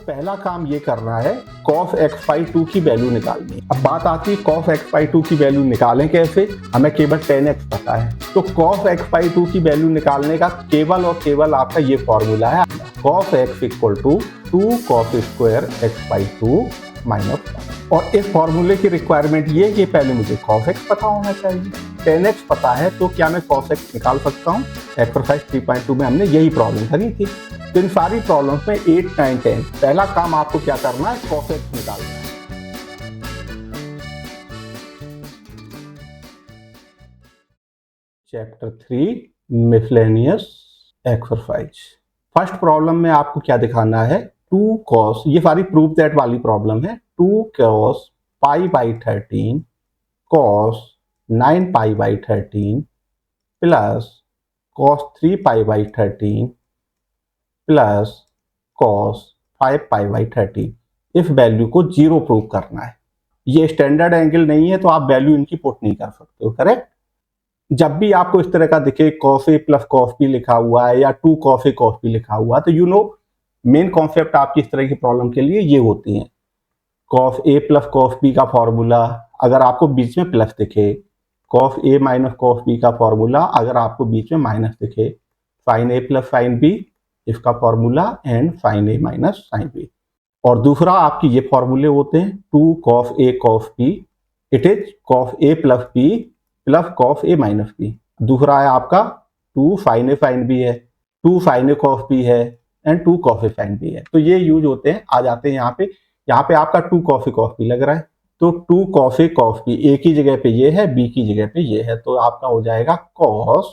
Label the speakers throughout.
Speaker 1: पहला काम ये करना है cos x बाई 2 की वैल्यू निकालनी है। अब बात आती है cos x बाई 2 की वैल्यू निकालें कैसे, हमें केवल tan x पता है। तो cos x बाई 2 की वैल्यू निकालने का केवल और केवल आपका ये फॉर्मूला है, cos x equal to 2 cos square x by 2 minus 1। और इस फॉर्मूले की रिक्वायरमेंट ये है कि पहले मुझे cos x पता होना चाहिए, tan x पता है तो क्या मैं cos x निकाल सकता हूँ। एक्सरसाइज 3.2 में हमने यही प्रॉब्लम करी थी। तो इन सारी प्रॉब्लम्स में 8, 9, 10 पहला काम आपको क्या करना है, cos x निकालना है। Chapter 3 miscellaneous exercise. First problem में आपको क्या दिखाना है, 2 cos, ये सारी प्रूफ दैट वाली प्रॉब्लम है, 2 cos pi by 13 cos 9 pi by 13 plus cos 3 pi by 13 plus cos 5 pi by 13। इस वैल्यू को 0 प्रूव करना है। ये स्टैंडर्ड एंगल नहीं है तो आप वैल्यू इनकी पुट नहीं कर सकते हो, करेक्ट। जब भी आपको इस तरह का दिखे cos a plus cos b लिखा हुआ है या 2 cos a cos b लिखा हुआ है, तो यू नो मेन कॉन्सेप्ट आपकी इस तरह की प्रॉब्लम के लिए ये होती है। cos a plus cos b का फॉर्मूला अगर आपको बीच में प्लस दिखे, cos a minus cos b का फॉर्मूला अगर आपको बीच में माइनस दिखे, sin a plus sin b इसका formula and sin a minus sin b। और दूसरा आपकी ये फॉर्मूले होते हैं 2 cos a cos b, it is cos a plus b plus cos a minus b। दूसरा है आपका 2 sin a sin b है, 2 sin a cos b है and 2 cos a sin b है। तो ये यूज होते हैं, आ जाते हैं यहाँ पे आपका 2 cos a cos b लग रहा है तो 2 cos a cos b a की जगह पे ये है, b की जगह पे ये है, तो आपका हो जाएगा cos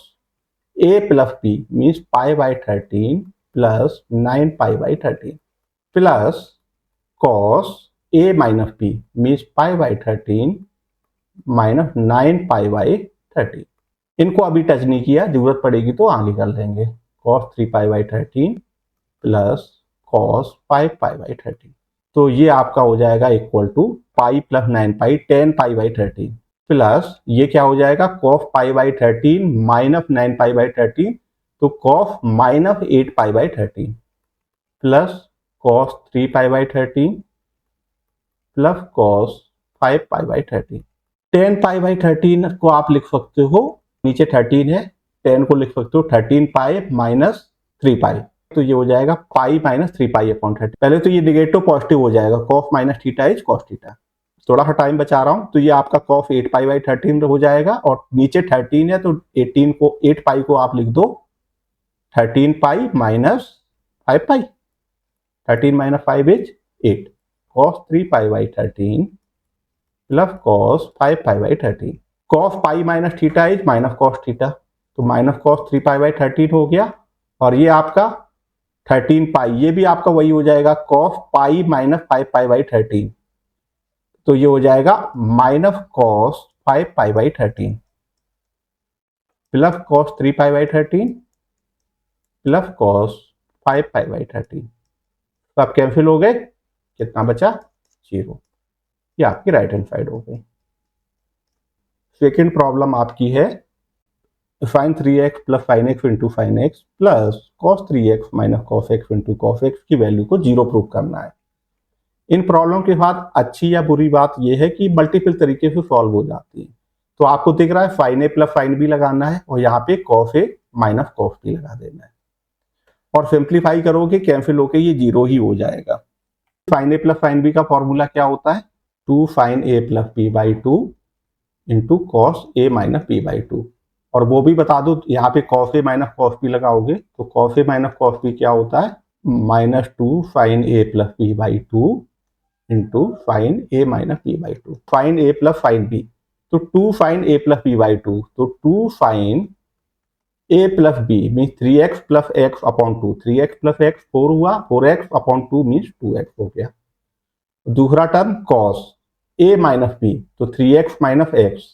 Speaker 1: a plus b means pi by 13 plus 9 pi by 13 plus cos a minus b means pi by 13 minus 9 pi by 13। इनको अभी टच नहीं किया, जरूरत पड़ेगी तो आगे कर लेंगे। cos 3 pi by 13 plus cos 5 pi by 13, तो ये आपका हो जाएगा equal to pi plus 9 pi 10 pi by 13 plus ये क्या हो जाएगा cos pi by 13 minus 9 pi by 13, तो cos minus 8 pi by 13 plus cos 3 pi by 13 plus cos 5 pi by 13। 10 pi by 13 को आप लिख सकते हो, नीचे 13 है, 10 को लिख सकते हो 13 पाई माइनस 3 पाई, तो ये हो जाएगा पाई माइनस 3 पाई अपॉन 30। पहले तो ये निगेटिव पॉजिटिव हो जाएगा, cos minus theta is cos theta. थोड़ा सा टाइम बचा रहा हूं, तो ये आपका cos 8 पाई बाई 13 हो जाएगा और नीचे 13 है तो 18 को 8 पाई को आप लिख दो 13 pi minus 5 pi, 13 minus 5 is 8, cos 3 pi by 13 plus cos 5 pi by 13। cos pi minus theta is minus cos theta, तो माइनस cos 3 पाई बाई 13 हो गया और ये आपका 13 पाई, ये भी आपका वही हो जाएगा cos pi minus 5 pi by 13, तो ये हो जाएगा minus cos 5 pi by 13 plus cos 3 pi by 13 plus cos 5 pi by 13। तो आप कैंसिल हो गए, कितना बचा 0, ये आपकी राइट हैंड साइड हो गई। सेकेंड प्रॉब्लम आपकी है sin 3x plus sin x into sin x plus cos 3x minus cos x into cos x की वैल्यू को 0 प्रूव करना है। इन प्रॉब्लम के साथ अच्छी या बुरी बात यह है कि मल्टीपल तरीके से सॉल्व हो जाती है। तो आपको दिख रहा है sin a plus sin b लगाना है और यहाँ पे cos a minus cos b लगा देना है और सिंप्लीफाई करोगे कैंसिल होके ये 0 ही हो जाएगा। sin a plus sin b का फॉर्मूला क्या होता है, 2 sin a plus b by 2 into cos a minus b by 2, और वो भी बता दो यहाँ पे cos a minus cos b लगाओगे तो cos a minus cos b क्या होता है, minus 2 sin a plus b by 2 into sin a minus b by 2, sin a plus sin b, तो 2 sin a plus b by 2, तो 2 sin a plus b means 3x plus x upon 2, 3x plus x 4 हुआ, 4x upon 2 means 2x हो गया। दूसरा term cos a minus b, तो 3x minus x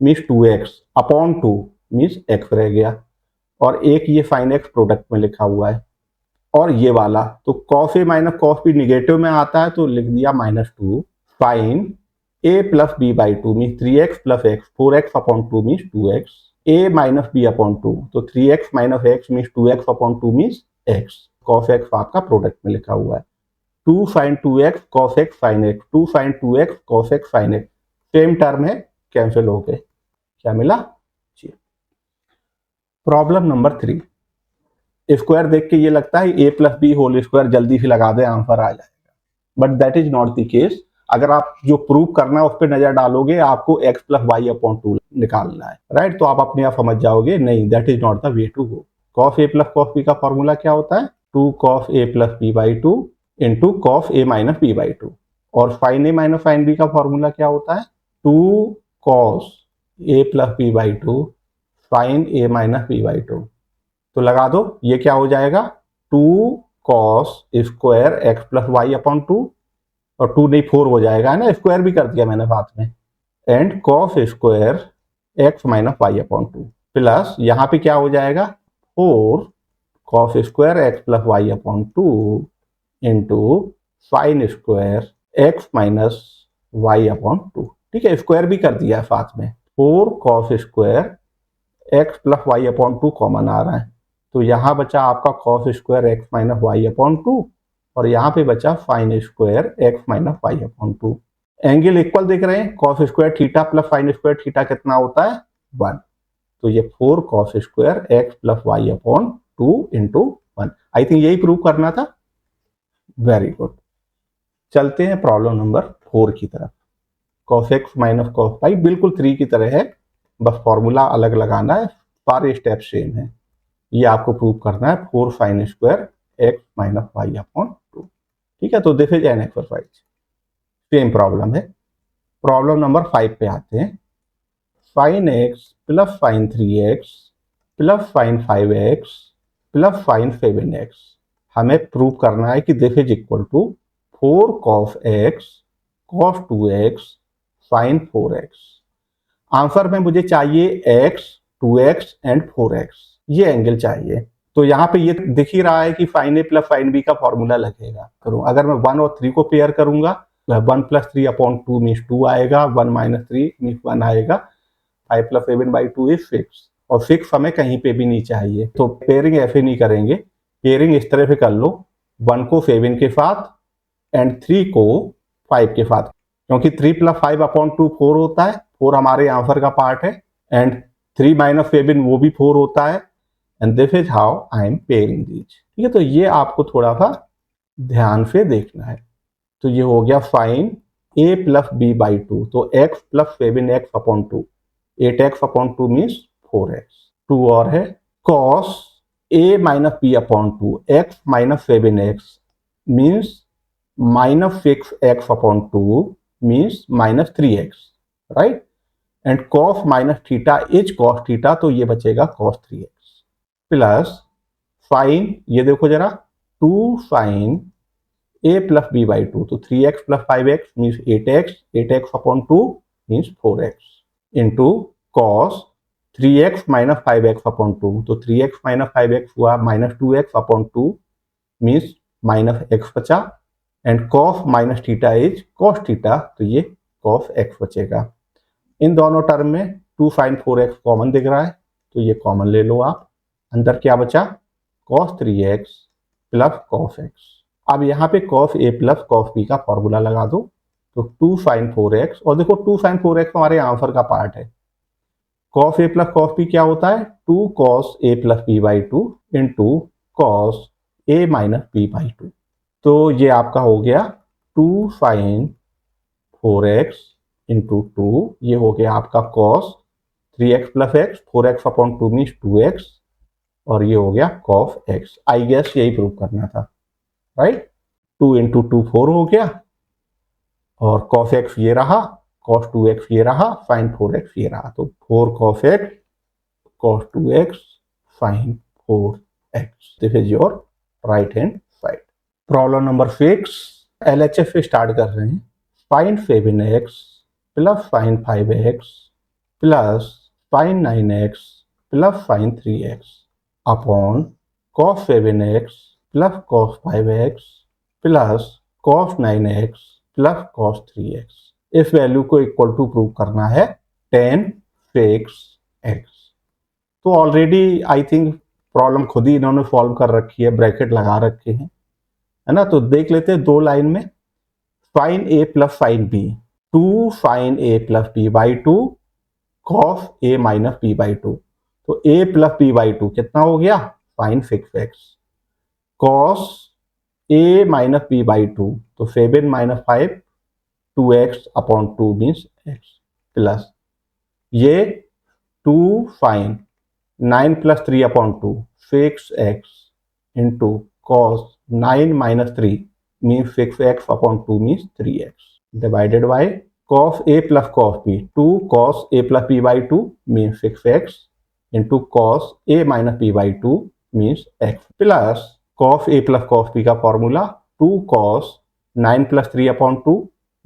Speaker 1: means 2x upon 2 means x रह गया और एक ये sin x प्रोडक्ट में लिखा हुआ है और ये वाला, तो cos a minus cos b negative में आता है तो लिख दिया minus 2 sin a plus b by 2 means 3x plus x, 4x upon 2 means 2x, a minus b upon 2, तो 3x minus x means 2x upon 2 means x, cos x आपका product में लिखा हुआ है। 2 fine 2x cos x sin x, 2 fine 2x cos x sin x, same term है, cancel हो गए। क्या मिला? जी। प्रॉब्लम नंबर 3, स्क्वायर देख के ये लगता है a plus B whole square जल्दी से लगा दे आंसर आ जाएगा, but that is not the case. अगर आप जो प्रूव करना है उस पर नजर डालोगे, आपको x प्लस वाई अपॉन 2 निकालना है, राइट? तो आप अपने आप समझ जाओगे, नहीं, that is not the way to go. cos a plus cos b का फॉर्मूला क्या होता है? 2 cos a plus b by 2 into cos a minus b by 2। और sin a minus sin b का फॉर्मूला क्या होता है? 2 cos a plus b by 2 sin a minus b by 2। तो लगा दो, ये क्या हो जाएगा? 2 cos square x plus Y upon 2, और 2 नहीं 4 हो जाएगा, है ना, स्क्वायर भी कर दिया मैंने साथ में, and cos square x minus Y upon 2 plus यहाँ पे क्या हो जाएगा? 4 cos square x plus Y upon 2 into sine square x minus Y upon 2। ठीक है, स्क्वायर भी कर दिया साथ में। 4 cos square x plus Y upon 2 common आ रहा है, तो यहाँ बचा आपका cos square x minus Y upon 2, और यहाँ पे बचा sine square x minus Y upon 2। Angle equal देख रहे हैं, cos square theta plus sine square theta कितना होता है? 1। तो ये 4 cos square x plus Y upon 2 into 1। I think यही प्रूव करना था। Very good. चलते हैं प्रॉब्लम नंबर 4 की तरफ। cos x minus cos y बिल्कुल 3 की तरह है, बस फॉर्मूला अलग लगाना है, सारे स्टेप सेम है। ये आपको प्रूव करना है 4 sine square x minus Y upon 2। ठीक है, तो this is an exercise, same problem है। प्रॉब्लम नंबर 5 पे आते हैं। Sine X plus sine 3x plus sine 5x plus sine 7x, हमें प्रूव करना है कि this is equal to 4 cos x cos 2x sin 4x। Answer में मुझे चाहिए x, 2x एंड 4x, ये एंगल चाहिए। तो यहाँ पे ये दिख ही रहा है कि sign A plus sine B का फॉर्मूला लगेगा। करूँ, अगर मैं 1 और 3 को पेयर करूंगा तो 1 प्लस 3 अपॉन 2 मीन्स 2 आएगा, 1 माइनस 3 मीन्स 1 आएगा, 5 प्लस 7 बाई 2 इज 6, और 6 हमें कहीं पे भी नहीं चाहिए। तो पेयरिंग ऐसे नहीं करेंगे, पेयरिंग इस तरह से कर लो, 1 को 7 के साथ एंड 3 को 5 के साथ, क्योंकि 3 प्लस 5 अपॉन 2 4 होता है, 4 हमारे आंसर का पार्ट है, एंड 3 माइनस 7 वो भी 4 होता है, and this is how I am pairing these. ठीक है, तो ये आपको थोड़ा सा ध्यान से देखना है। तो ये हो गया sine A plus B by 2, तो X plus 7x upon 2, 8x upon 2 means 4x। 2 और है cos a minus B upon 2, X minus 7x means minus 6x upon 2 means minus 3x, right? And cos minus theta is cos theta, तो ये बचेगा cos 3x plus sign, ये देखो जरा, 2 sine a plus B by 2, तो 3x plus 5x means 8x, 8x upon 2 means 4x into cos 3x minus 5x upon 2, तो 3x minus 5x हुआ minus 2x upon 2 means minus x बचा, and cos minus theta is cos theta, तो ये cos x बचेगा। इन दोनों term में 2 sign 4x common दिख रहा है, तो ये कॉमन ले लो आप। अंदर क्या बचा? cos 3x plus cos x। अब यहाँ पे cos a plus cos b का फॉर्मूला लगा दो, तो 2 साइन 4x, और देखो 2 साइन 4x हमारे आंसर का पार्ट है। cos a plus cos b क्या होता है? 2 cos a plus b by 2 into cos a minus b by 2। तो ये आपका हो गया 2 साइन 4x इंटू 2, ये हो गया आपका cos 3x plus x, 4x upon 2 means 2x, और ये हो गया cos x। आई गेस यही प्रूव करना था, राइट? 2 इंटू 2 4 हो गया, और cos x ये रहा, cos 2x ये रहा, sin 4x ये रहा, तो 4 cos x cos 2x sin 4x। This is your right hand side. Problem number 6, LHS से स्टार्ट कर रहे हैं। sin 7x plus sin 5x plus sin 9x plus sin 3x upon cos 7x plus cos 5x plus cos 9x plus cos 3x। इस value को equal to prove करना है tan 6x। तो already I think problem खुद ही इन्होंने solve कर रखी है, ब्रैकेट लगा रखे हैं, है ना। तो देख लेते हैं दो लाइन में, sine A plus sine B, 2 sine A plus B by 2 cos A minus B by 2। तो ए प्लस बी बाई 2 कितना हो गया, sine 6x, cos A minus B by 2, तो 7 minus 5 2x upon 2 means x, plus ये 2 sine 9 plus 3 upon 2 6x into cos 9 minus 3 means 6x upon 2 means 3x divided by cos a plus cos b, 2 cos a plus b by 2 means 6x into cos a minus b by 2 means x plus cos a plus cos b का formula 2 cos 9 plus 3 upon 2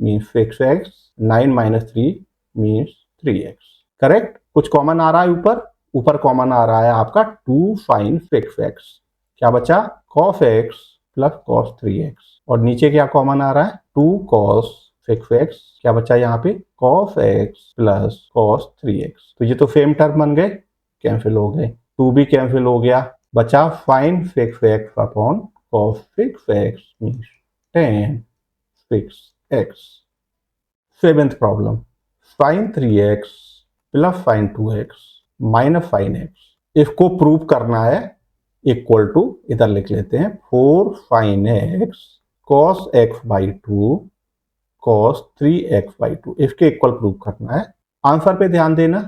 Speaker 1: means 6x, 9 minus 3 means 3x। Correct. कुछ common आ रहा है ऊपर, ऊपर common आ रहा है आपका 2 sin 6x, क्या बचा cos x plus cos 3x, और नीचे क्या कॉमन आ रहा है 2 cos 6x, क्या बचा यहाँ पे cos x plus cos 3x। तो ये तो सेम टर्म बन गए, कैंसिल हो गए, 2 भी कैंसिल हो गया, बचा fine 6x upon cos 6x means 10 6x। Seventh problem, sin 3x plus sin 2x minus sin x, इसको प्रूव करना है इक्वल टू, इधर लिख लेते हैं 4 sin x cos x by 2 cos 3x by 2, इसके इक्वल प्रूव करना है। आंसर पे ध्यान देना,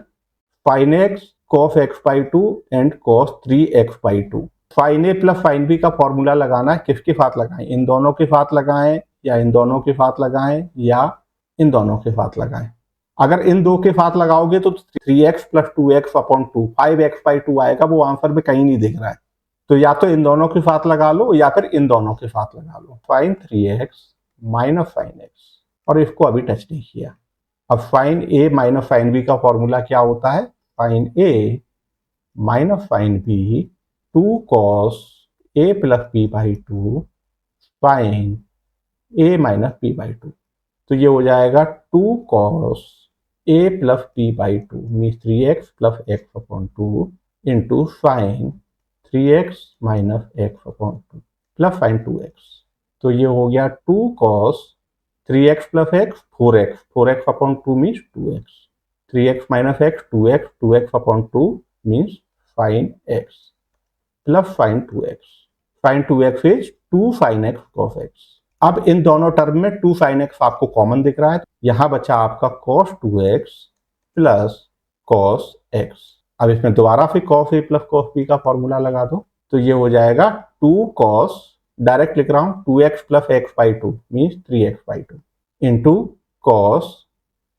Speaker 1: sin x cos x by 2 and cos 3x by 2। sin a plus sin b का फॉर्मूला लगाना है, किसके साथ लगाएं, इन दोनों के साथ लगाएं या इन दोनों के साथ लगाएं या इन दोनों के साथ लगाएं। अगर इन दो के साथ लगाओगे तो 3x plus 2x upon 2 5x by 2 आएगा, वो आंसर में कहीं नहीं दिख रहा है, तो या तो इन दोनों के साथ लगा लो या फिर इन दोनों के साथ लगा लो, sin 3x minus sin x, और इसको अभी टच नहीं किया। अब sin a minus sin b का फॉर्मूला क्या होता है, sin a minus sin b 2 cos a plus b by 2 sin a minus b by 2, तो ये हो जाएगा 2 cos a plus b by 2 means 3x plus x upon 2 into sin 3x minus x upon 2 plus sin 2x, तो ये हो गया 2 cos 3x plus x 4x, 4x upon 2 means 2x, 3x minus x 2x, 2x upon 2 means sin x plus sin 2x, sin 2x is 2 sin x cos x। अब इन दोनों term में 2 sin x आपको common दिख रहा है, यहां बचा आपका cos 2x plus cos x। अब इसमें दोबारा फिर cos a plus cos b का फॉर्मूला लगा दो, तो ये हो जाएगा 2 cos, डायरेक्ट लिख रहा हूं 2x plus x by 2 means 3x by 2 into cos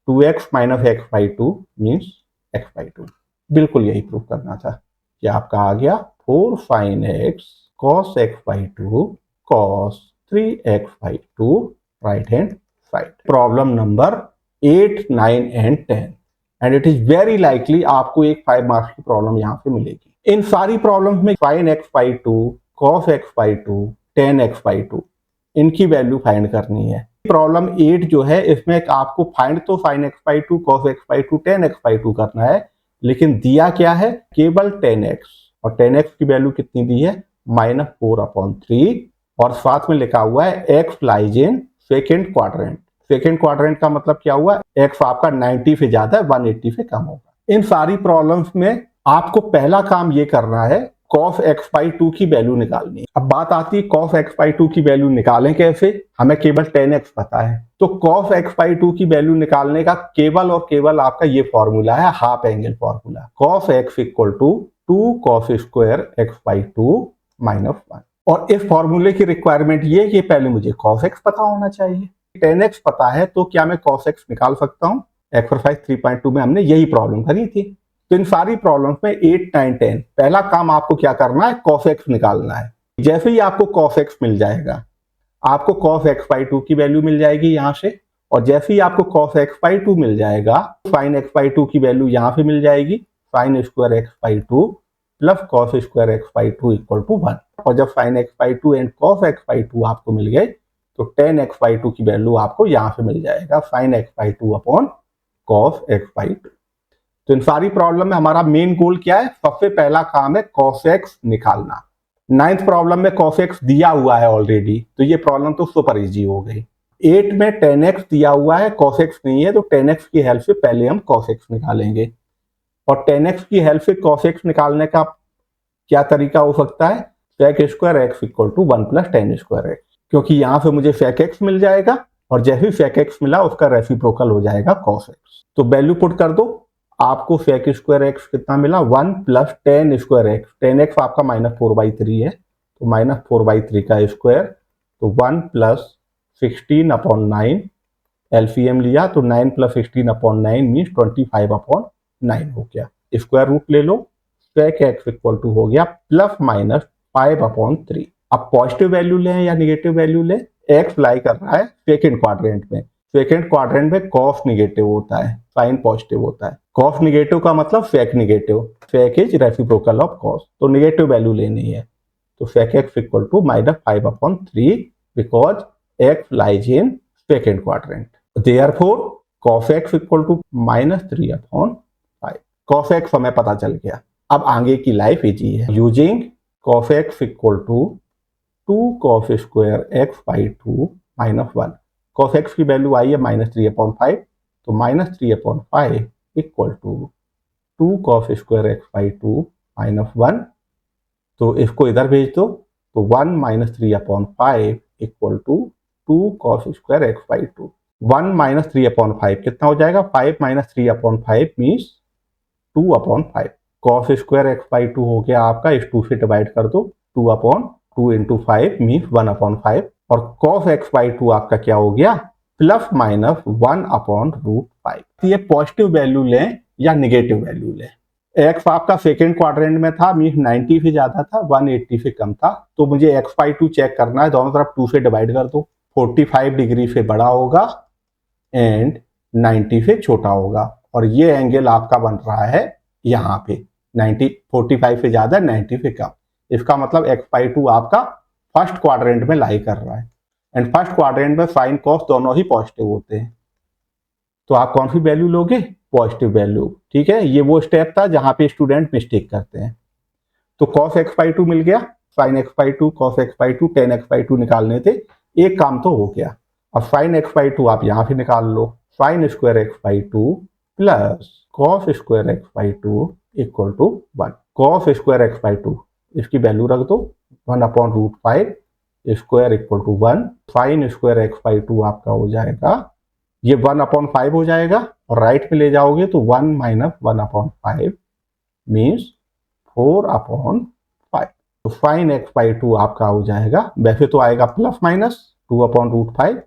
Speaker 1: 2x minus x by 2 means x by 2। बिल्कुल यही प्रूव करना था, ये आपका आ गया 4 sin x cos x by 2 cos 3x by 2 right hand side. Problem number 8, 9 and 10, and it is very likely आपको एक 5 मार्क्स की प्रॉब्लम यहाँ से मिलेगी। इन सारी प्रॉब्लम्स में sin x by 2 cos x by 2 10 x by 2 इनकी वैल्यू फाइंड करनी है। प्रॉब्लम 8 जो है इसमें आपको फाइंड तो sin x by 2 cos x by 2 10 x by 2 करना है, लेकिन दिया क्या है केवल 10x, और 10x की वैल्यू कितनी दी है माइनस 4 अपॉन 3, और साथ में लिखा हुआ है x lies in second quadrant. Second quadrant का मतलब क्या हुआ, x आपका 90 से ज्यादा है 180 से कम होगा। इन सारी प्रॉब्लम्स में आपको पहला काम ये करना है cos x बाई 2 की वैल्यू निकालनी है। अब बात आती है cos x बाई 2 की वैल्यू निकालें कैसे, हमें केवल 10x पता है, तो cos x बाई 2 की वैल्यू निकालने का केवल और केवल आपका ये फॉर्मूला है, half angle formula, cos x equal to 2 cos square x by 2 minus 1। और इस फॉर्मूले की रिक्वायरमेंट ये कि पहले मुझे cos x पता होना चाहिए, 10x पता है तो क्या मैं cos x निकाल सकता हूँ। एक्सरसाइज 3.2 में हमने यही प्रॉब्लम करी थी। तो इन सारी प्रॉब्लम्स में 8, 9, 10 पहला काम आपको क्या करना है, cos x निकालना है। जैसे ही आपको cos x मिल जाएगा, आपको cos x बाई 2 की वैल्यू मिल जाएगी यहां से, और जैसे ही आपको cos x बाई 2 मिल जाएगा, sin x बाई 2 की वैल्यू यहां से मिल जाएगी, sin square x by 2 plus cos square x by 2 equal to 1। और जब sin x by 2 and cos x by 2 आपको मिल गए, तो 10x बाई 2 की वैल्यू आपको यहां से मिल जाएगा, sin x by 2 upon cos x by 2। तो इन सारी प्रॉब्लम में हमारा मेन गोल क्या है, सबसे पहला काम है cos x निकालना। 9th प्रॉब्लम में cos x दिया हुआ है ऑलरेडी, तो ये प्रॉब्लम तो सुपर इजी हो गई। 8 में tan x दिया हुआ है, cos x नहीं है, तो tan x की हेल्प से पहले हम cos x निकालेंगे। और tan x की हेल्प से cos x निकालने का क्या तरीका हो सकता है? sec square x equal to 1 plus tan square x, क्योंकि यहां से मुझे sec x मिल जाएगा और जैसे ही sec x मिला उसका रेसिप्रोकल हो जाएगा cos x। तो वैल्यू पुट कर दो, आपको sec स्क्वायर x कितना मिला? 1 plus tan square x। tan x आपका -4/3 है, तो -4/3 का स्क्वायर, तो 1 प्लस 16/9, एलसीएम लिया तो 9 प्लस 16/9 मीन्स 25/9 हो गया। स्क्वायर रूट ले लो, sec x इक्वल टू हो गया +/5/3। अब पॉजिटिव वैल्यू लें या निगेटिव वैल्यू लें, x लाई कर रहा है सेकेंड क्वाड्रेंट में। सेकेंड क्वाड्रेंट में cos निगेटिव होता है, साइन पॉजिटिव होता है। cos निगेटिव का मतलब sec negative, sec is reciprocal of cos, तो निगेटिव वैल्यू लेनी है। तो sec x equal to -5/3 because x lies in second quadrant. Therefore cos x equal to -3/5। cos x हमें पता चल गया। अब आगे की लाइफ इजी है। Using cos x equal to 2 cos square x/2 -1। cos x की वैल्यू आई है -3/5, तो -3/5 equal to 2 cos square x/2 -1। तो इसको इधर भेज दो, तो 1 -3/5 equal to 2 cos square x/2। 1 -3/5 कितना हो जाएगा? 5 -3/5 मीन्स 2/5। cos स्क्वायर x/2 हो गया आपका, इस 2 से डिवाइड कर दो, 2/2 इंटू 5 मीन्स 1/5। और cos x/2 आपका क्या हो गया? ±1/√5। ये पॉजिटिव वैल्यू लें या निगेटिव वैल्यू लें। x आपका सेकेंड क्वाड्रेंट में था, मीन्स 90 से ज्यादा था, 180 से कम था, तो मुझे x/2 चेक करना है। दोनों तरफ 2 से डिवाइड कर दो, 45 डिग्री से बड़ा होगा एंड 90 से छोटा होगा। और ये एंगल आपका बन रहा है यहाँ पे 90, 45 से ज्यादा, 90 से कम। इसका मतलब x/2 आपका फर्स्ट क्वाड्रेंट में लाई कर रहा है, एंड फर्स्ट क्वाड्रेंट में साइन कॉस दोनों ही पॉजिटिव होते हैं। तो आप कौन सी वैल्यू लोगे? Positive value. ठीक है, ये वो स्टेप था जहां पे स्टूडेंट मिस्टेक करते हैं। तो cos x/2 मिल गया, sin x/2, cos x/2, tan x/2 निकालने थे, एक काम तो हो गया। अब sin x/2 आप यहां से निकाल लो, sin square x/2 plus cos square x/2 equal to 1। cos square x/2 इसकी वैल्यू रख दो, 1/√5 square equal to 1। sin square x/2 आपका हो जाएगा, ये 1/5 हो जाएगा, और राइट में ले जाओगे तो 1 - 1/5 मीन्स 4/5। तो sin x/2 आपका हो जाएगा, वैसे तो आएगा प्लस माइनस 2/√5,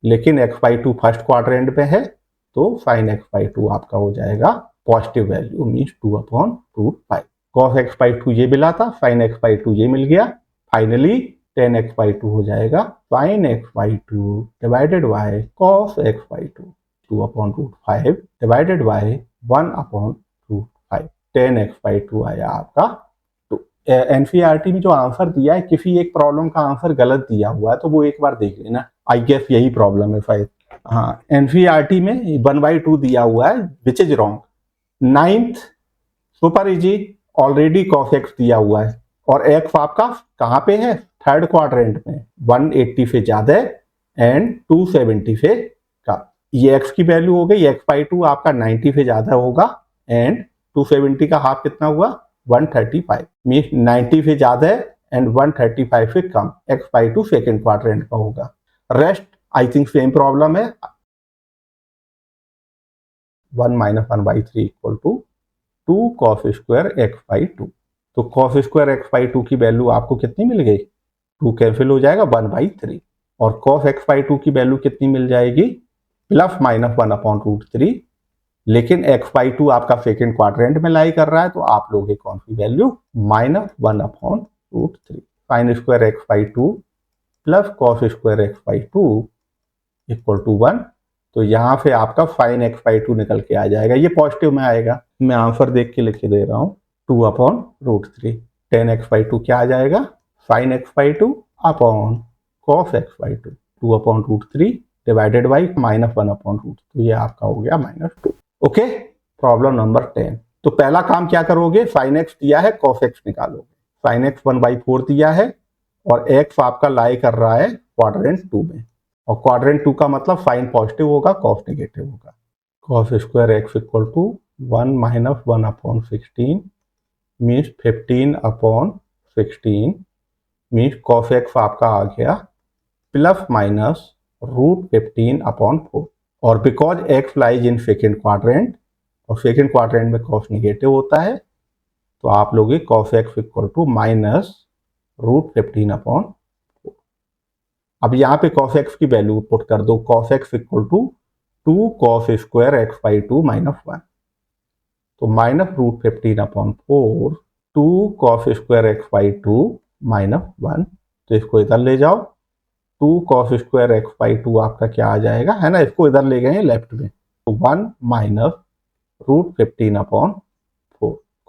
Speaker 1: लेकिन x/2 फर्स्ट क्वाड्रेंट में है, तो sin x/2 आपका हो जाएगा positive value means 2/√5। cos x/2 ये मिला था, sin x/2 ये मिल गया, फाइनली tan x/2 हो जाएगा sin x/2 divided by cos x/2, 2/√5 divided by 1/√5। tan x/2 आया आपका 2। एनसीईआरटी में जो आंसर दिया है, किसी एक प्रॉब्लम का आंसर गलत दिया हुआ है, तो वो एक बार देख लेना। आई गेस यही प्रॉब्लम है शायद। हाँ, एनसीईआरटी में 1/2 दिया हुआ है, which is wrong. 9th super easy, already cos x दिया हुआ है, और x आपका कहाँ पे है? थर्ड क्वाड्रेंट में, 180 से ज्यादा एंड 270 से कम। ये x की वैल्यू हो गई, x/2 आपका 90 से ज्यादा होगा एंड 270 का हाफ कितना हुआ? 135, मीन्स 90 से ज्यादा एंड 135 से कम, x/2 सेकेंड क्वाड्रेंट का होगा। Rest I think same problem है। 1 - 1/3 equal to 2 cos square x/2। तो cos स्क्वायर x/2 की वैल्यू आपको कितनी मिल गई? 2 कैंसिल हो जाएगा, 1/3। और cos x/2 की वैल्यू कितनी मिल जाएगी? Plus minus 1/√3। लेकिन x/2 आपका सेकेंड क्वाड्रेंट में लाई कर रहा है, तो आप लोगे कौन सी value? -1/√3। sin square x/2 plus cos square x/2 equal to 1। तो यहाँ से आपका sin x/2 निकल के आ जाएगा, ये पॉजिटिव में आएगा। मैं आंसर देख के लिख दे रहा हूँ, 2/√3। tan x/2 क्या आ जाएगा? sin x/2 upon cos x/2, 2/√3 divided by -1/√3। तो ये आपका हो गया -2। Okay, problem number 10। तो पहला काम क्या करोगे? sin x दिया है, cos x निकालोगे। साइन एक्स 1/4 दिया है और एक्स आपका लाई कर रहा है क्वाड्रेंट 2 में, और क्वाड्रेंट 2 का मतलब साइन पॉजिटिव होगा, कॉस नेगेटिव होगा। Cos square x equal to 1 minus 1/16 means 15/16 means cos x आपका आ गया प्लस माइनस √15/4, और because x lies in second quadrant और सेकेंड क्वाड्रेंट में कॉस नेगेटिव होता है, तो आप लोगे cos x equal to minus √15/4। अब यहाँ पे कॉस एक्स की वैल्यू पुट कर दो, cos x equal to 2 cos square x/2 minus 1, तो minus √15/4 2 cos square x/2 minus 1, तो इसको इधर ले जाओ, 2 कॉस स्क्वायर x/2 आपका क्या आ जाएगा, है ना, इसको इधर ले गए लेफ्ट में, तो 1 minus √15/4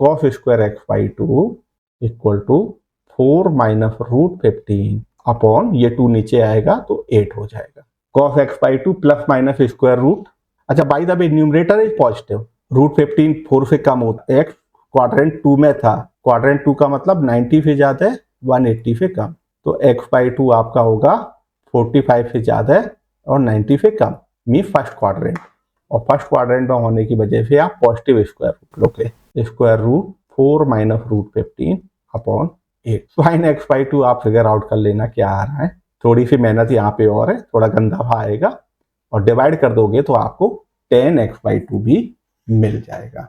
Speaker 1: cos square x/2 equal to 4 minus √15 ये 2 नीचे आएगा तो 8 हो जाएगा। Cos x/2 plus minus square root, अच्छा by the way numerator is positive, √15 4 से कम होता है, एक्स क्वाड्रेंट 2 में था, क्वाड्रेंट 2 का मतलब 90 से ज्यादा है 180 से कम, तो x/2 आपका होगा 45 से ज्यादा और 90 से कम, मीन फर्स्ट क्वाड्रेंट, और फर्स्ट क्वाड्रेंट में होने की वजह से आप पॉजिटिव स्क्वायर रूट लोगे, square root 4 minus √15/8। Sine x/2 आप फिगर आउट कर लेना क्या आ रहा है, थोड़ी सी मेहनत यहाँ पे और है, थोड़ा गंदा आएगा, और डिवाइड कर दोगे तो आपको tan x/2 भी मिल जाएगा।